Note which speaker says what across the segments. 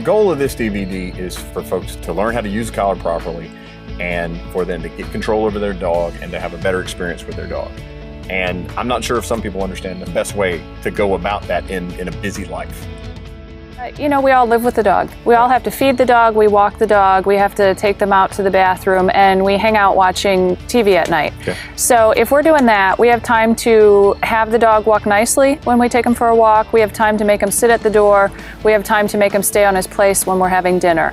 Speaker 1: goal of this DVD is for folks to learn how to use a collar properly and for them to get control over their dog and to have a better experience with their dog. And I'm not sure if some people understand the best way to go about that in a busy life.
Speaker 2: You know, we all live with the dog. We all have to feed the dog, we walk the dog, we have to take them out to the bathroom, and we hang out watching TV at night.
Speaker 1: Okay.
Speaker 2: So if we're doing that, we have time to have the dog walk nicely when we take him for a walk. We have time to make him sit at the door. We have time to make him stay on his place when we're having dinner.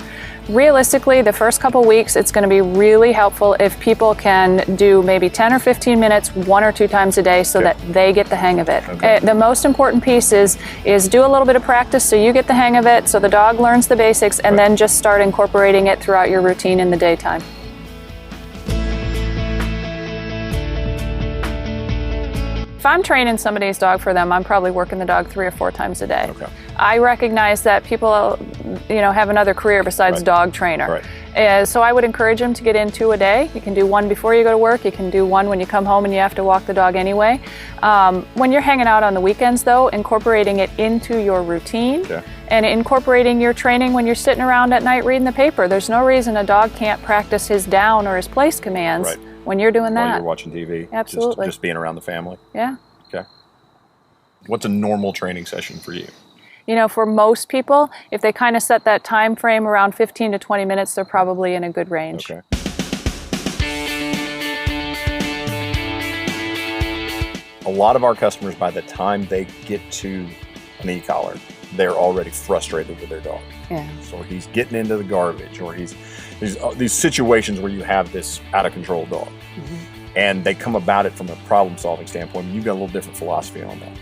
Speaker 2: Realistically, the first couple weeks, it's going to be really helpful if people can do maybe 10 or 15 minutes 1 or 2 times a day so that they get the hang of it.
Speaker 1: Okay.
Speaker 2: The most important piece is do a little bit of practice so you get the hang of it, so the dog learns the basics, and then just start incorporating it throughout your routine in the daytime. If I'm training somebody's dog for them, I'm probably working the dog 3 or 4 times a day.
Speaker 1: Okay.
Speaker 2: I recognize that people, have another career besides dog trainer.
Speaker 1: Right.
Speaker 2: So I would encourage them to get in 2 a day. You can do 1 before you go to work. You can do 1 when you come home and you have to walk the dog anyway. When you're hanging out on the weekends, though, incorporating it into your routine and incorporating your training when you're sitting around at night reading the paper. There's no reason a dog can't practice his down or his place commands when you're doing that.
Speaker 1: While you're watching TV.
Speaker 2: Absolutely.
Speaker 1: Just being around the family.
Speaker 2: Yeah.
Speaker 1: Okay. What's a normal training session for you?
Speaker 2: You know, for most people, if they kind of set that time frame around 15 to 20 minutes, they're probably in a good range.
Speaker 1: Okay. A lot of our customers, by the time they get to an e-collar, they're already frustrated with their dog.
Speaker 2: Yeah.
Speaker 1: So he's getting into the garbage, or he's these situations where you have this out of control dog. And they come about it from a problem solving standpoint. You've got a little different philosophy on that.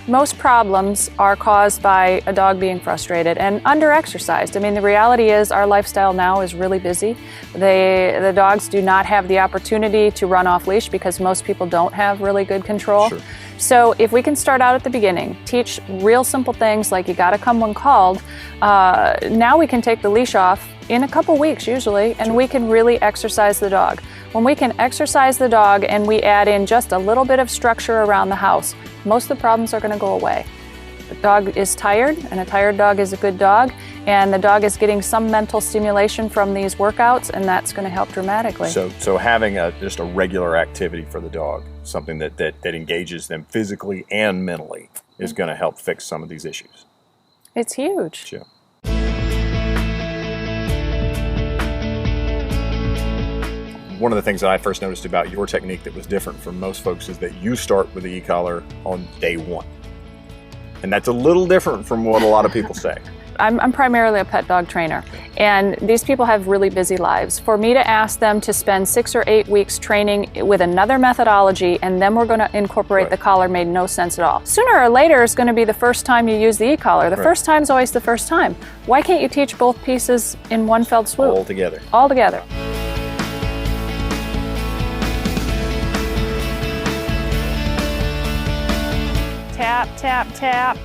Speaker 2: Most problems are caused by a dog being frustrated and under-exercised. I mean, the reality is our lifestyle now is really busy. The dogs do not have the opportunity to run off leash because most people don't have really good control.
Speaker 1: Sure.
Speaker 2: So if we can start out at the beginning, teach real simple things like you gotta come when called, now we can take the leash off in a couple weeks usually, and we can really exercise the dog. When we can exercise the dog and we add in just a little bit of structure around the house, most of the problems are going to go away. The dog is tired, and a tired dog is a good dog, and the dog is getting some mental stimulation from these workouts, and that's going to help dramatically.
Speaker 1: So having just a regular activity for the dog, something that engages them physically and mentally, is going to help fix some of these issues.
Speaker 2: It's huge.
Speaker 1: Sure. One of the things that I first noticed about your technique that was different from most folks is that you start with the e-collar on day 1. And that's a little different from what a lot of people say.
Speaker 2: I'm primarily a pet dog trainer, and these people have really busy lives. For me to ask them to spend 6 or 8 weeks training with another methodology and then we're going to incorporate the collar made no sense at all. Sooner or later is going to be the first time you use the e-collar. The first time is always the first time. Why can't you teach both pieces in one fell swoop?
Speaker 1: All together.
Speaker 2: All together. Tap, tap, tap.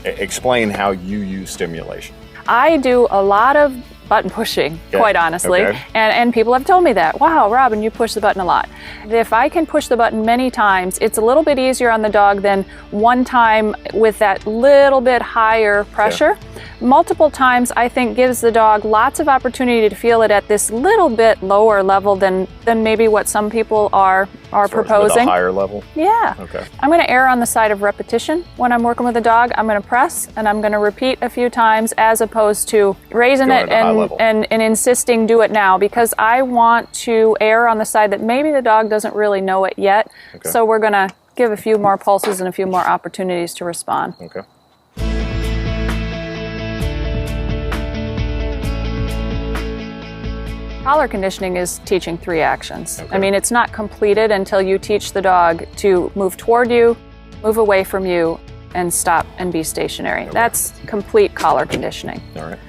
Speaker 1: Explain how you use stimulation.
Speaker 2: I do a lot of button pushing, quite honestly,
Speaker 1: Okay.
Speaker 2: and people have told me that. Wow, Robin, you push the button a lot. If I can push the button many times, it's a little bit easier on the dog than one time with that little bit higher pressure. Multiple times, I think, gives the dog lots of opportunity to feel it at this little bit lower level than maybe what some people are proposing.
Speaker 1: With a higher level?
Speaker 2: Yeah.
Speaker 1: Okay.
Speaker 2: I'm going to err on the side of repetition. When I'm working with a dog, I'm going to press and I'm going to repeat a few times as opposed to raising it and insisting do it now, because I want to err on the side that maybe the dog doesn't really know it yet.
Speaker 1: Okay.
Speaker 2: So we're going to give a few more pulses and a few more opportunities to respond.
Speaker 1: Okay.
Speaker 2: Collar conditioning is teaching 3 actions.
Speaker 1: Okay.
Speaker 2: I mean, it's not completed until you teach the dog to move toward you, move away from you, and stop and be stationary.
Speaker 1: Okay.
Speaker 2: That's complete collar conditioning.
Speaker 1: All right.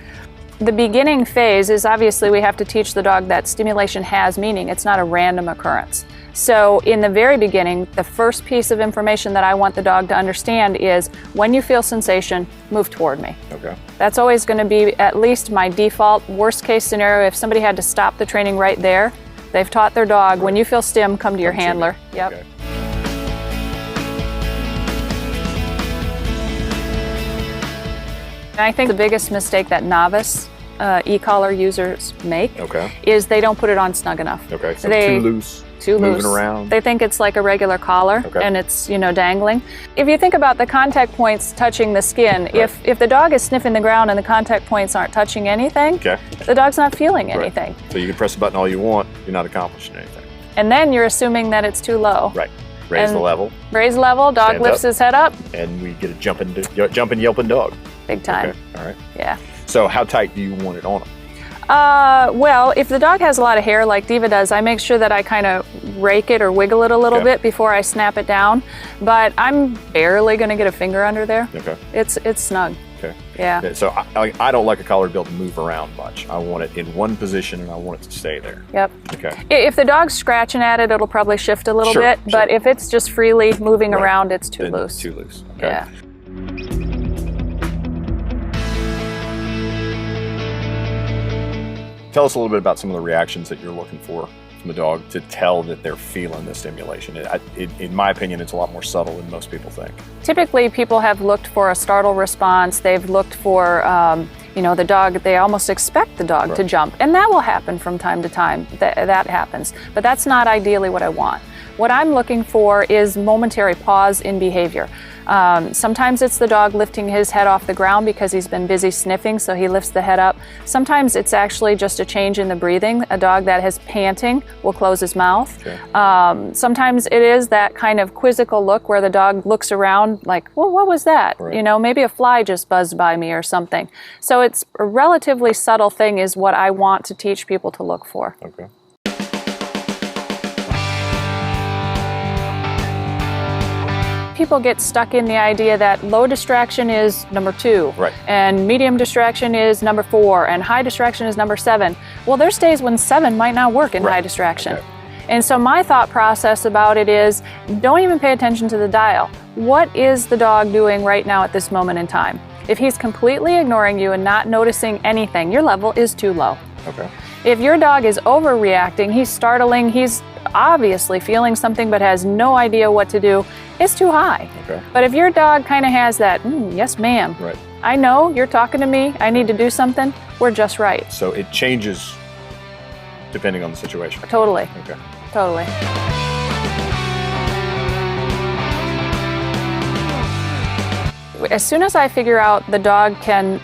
Speaker 2: The beginning phase is obviously we have to teach the dog that stimulation has meaning. It's not a random occurrence. So in the very beginning, the first piece of information that I want the dog to understand is when you feel sensation, move toward me.
Speaker 1: Okay.
Speaker 2: That's always going to be at least my default. Worst case scenario, if somebody had to stop the training right there, they've taught their dog, when you feel stim, come to your handler. Yep.
Speaker 1: Okay.
Speaker 2: I think the biggest mistake that novice e-collar users make
Speaker 1: Okay.
Speaker 2: is they don't put it on snug enough.
Speaker 1: Okay. So
Speaker 2: They-
Speaker 1: too loose.
Speaker 2: Too
Speaker 1: moving
Speaker 2: loose.
Speaker 1: around.
Speaker 2: They think it's like a regular collar,
Speaker 1: Okay.
Speaker 2: and it's, dangling. If you think about the contact points touching the skin,
Speaker 1: Right.
Speaker 2: if the dog is sniffing the ground and the contact points aren't touching anything,
Speaker 1: Okay.
Speaker 2: the dog's not feeling
Speaker 1: Right.
Speaker 2: anything.
Speaker 1: So you can press the button all you want. You're not accomplishing anything.
Speaker 2: And then you're assuming that it's too low.
Speaker 1: Right. Raise
Speaker 2: And-
Speaker 1: the level,
Speaker 2: Raise level, dog
Speaker 1: Stands
Speaker 2: lifts
Speaker 1: up.
Speaker 2: his head up,
Speaker 1: and we get a jumping, yelping dog.
Speaker 2: big time.
Speaker 1: Okay. All right.
Speaker 2: Yeah.
Speaker 1: So how tight do you want it on them?
Speaker 2: Well, if the dog has a lot of hair like Diva does, I make sure that I kind of rake it or wiggle it a little
Speaker 1: Okay.
Speaker 2: bit before I snap it down. But I'm barely going to get a finger under there.
Speaker 1: Okay.
Speaker 2: It's snug.
Speaker 1: Okay.
Speaker 2: Yeah.
Speaker 1: So I don't like a collar to be able to move around much. I want it in one position and I want it to stay there.
Speaker 2: Yep.
Speaker 1: Okay.
Speaker 2: If the dog's scratching at it, it'll probably shift a little
Speaker 1: Sure,
Speaker 2: bit.
Speaker 1: sure.
Speaker 2: But if it's just freely moving
Speaker 1: Right.
Speaker 2: around, it's too
Speaker 1: Then
Speaker 2: loose.
Speaker 1: Too loose. Okay.
Speaker 2: Yeah.
Speaker 1: Tell us a little bit about some of the reactions that you're looking for from the dog to tell that they're feeling the stimulation. In my opinion, it's a lot more subtle than most people think.
Speaker 2: Typically, people have looked for a startle response. They've looked for, the dog, they almost expect the dog to
Speaker 1: Right.
Speaker 2: jump. And that will happen from time to time. That happens. But that's not ideally what I want. What I'm looking for is momentary pause in behavior. Sometimes it's the dog lifting his head off the ground because he's been busy sniffing, so he lifts the head up. Sometimes it's actually just a change in the breathing. A dog that is panting will close his mouth.
Speaker 1: Okay.
Speaker 2: Sometimes it is that kind of quizzical look where the dog looks around like, well, what was that?
Speaker 1: Right.
Speaker 2: Maybe a fly just buzzed by me or something. So it's a relatively subtle thing is what I want to teach people to look for.
Speaker 1: Okay.
Speaker 2: People get stuck in the idea that low distraction is number 2,
Speaker 1: Right.
Speaker 2: and medium distraction is number 4, and high distraction is number 7. Well, there's days when 7 might not work in
Speaker 1: Right.
Speaker 2: high distraction.
Speaker 1: Okay.
Speaker 2: And so my thought process about it is don't even pay attention to the dial. What is the dog doing right now at this moment in time? If he's completely ignoring you and not noticing anything, your level is too low.
Speaker 1: Okay.
Speaker 2: If your dog is overreacting, he's startling, he's obviously feeling something but has no idea what to do, it's too high.
Speaker 1: Okay.
Speaker 2: But if your dog kind of has that, yes ma'am,
Speaker 1: Right.
Speaker 2: I know you're talking to me, I need to do something, we're just right.
Speaker 1: So it changes depending on the situation.
Speaker 2: Totally,
Speaker 1: Okay.
Speaker 2: totally. As soon as I figure out the dog can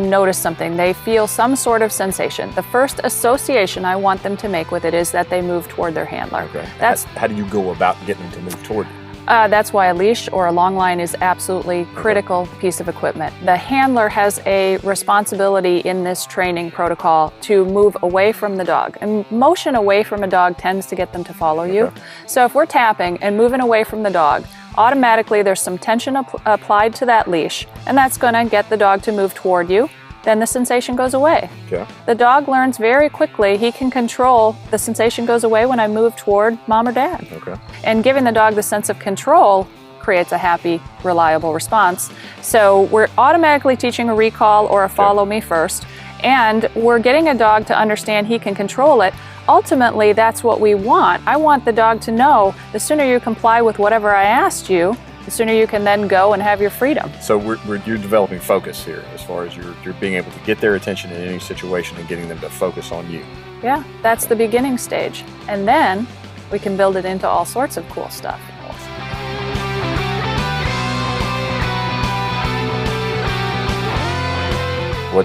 Speaker 2: notice something, they feel some sort of sensation, the first association I want them to make with it is that they move toward their handler.
Speaker 1: Okay.
Speaker 2: That's
Speaker 1: How do you go about getting them to move toward you?
Speaker 2: That's why a leash or a long line is absolutely critical piece of equipment. The handler has a responsibility in this training protocol to move away from the dog. And motion away from a dog tends to get them to follow you.
Speaker 1: Okay.
Speaker 2: So if we're tapping and moving away from the dog, automatically there's some tension applied to that leash, and that's going to get the dog to move toward you. Then the sensation goes away.
Speaker 1: Okay.
Speaker 2: The dog learns very quickly he can control the sensation goes away when I move toward mom or dad.
Speaker 1: Okay.
Speaker 2: And giving the dog the sense of control creates a happy, reliable response. So we're automatically teaching a recall or a follow me first, and we're getting a dog to understand he can control it. Ultimately, that's what we want. I want the dog to know the sooner you comply with whatever I asked you, the sooner you can then go and have your freedom.
Speaker 1: So you're developing focus here as far as you're being able to get their attention in any situation and getting them to focus on you.
Speaker 2: Yeah, that's the beginning stage. And then we can build it into all sorts of cool stuff.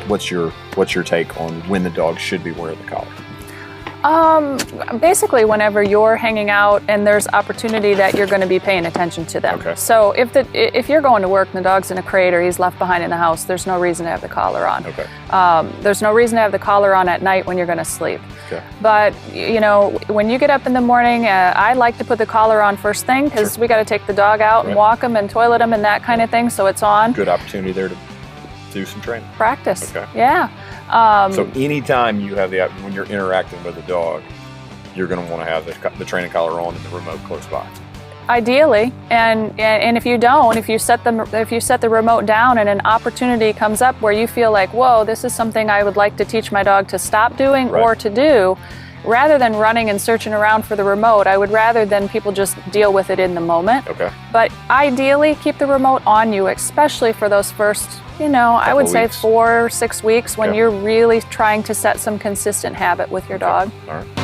Speaker 1: What's your take on when the dog should be wearing the collar?
Speaker 2: Basically, whenever you're hanging out and there's opportunity that you're going to be paying attention to them.
Speaker 1: Okay.
Speaker 2: So if you're going to work and the dog's in a crate or he's left behind in the house, there's no reason to have the collar on.
Speaker 1: Okay.
Speaker 2: There's no reason to have the collar on at night when you're going to sleep.
Speaker 1: Okay.
Speaker 2: But when you get up in the morning, I like to put the collar on first thing because we got to take the dog out and
Speaker 1: Right.
Speaker 2: walk him and toilet him and that kind of thing. So it's on.
Speaker 1: Good opportunity there to do some training.
Speaker 2: Practice.
Speaker 1: Okay.
Speaker 2: Yeah.
Speaker 1: So anytime you have when you're interacting with a dog, you're going to want to have the training collar on and the remote close by.
Speaker 2: Ideally, and if you don't, if you set the remote down and an opportunity comes up where you feel like, whoa, this is something I would like to teach my dog to stop doing
Speaker 1: Right.
Speaker 2: or to do, rather than running and searching around for the remote, I would rather than people just deal with it in the moment.
Speaker 1: Okay.
Speaker 2: But ideally, keep the remote on you, especially for those first, I would say 4 or 6 weeks when
Speaker 1: Yeah.
Speaker 2: you're really trying to set some consistent habit with your dog.
Speaker 1: All right.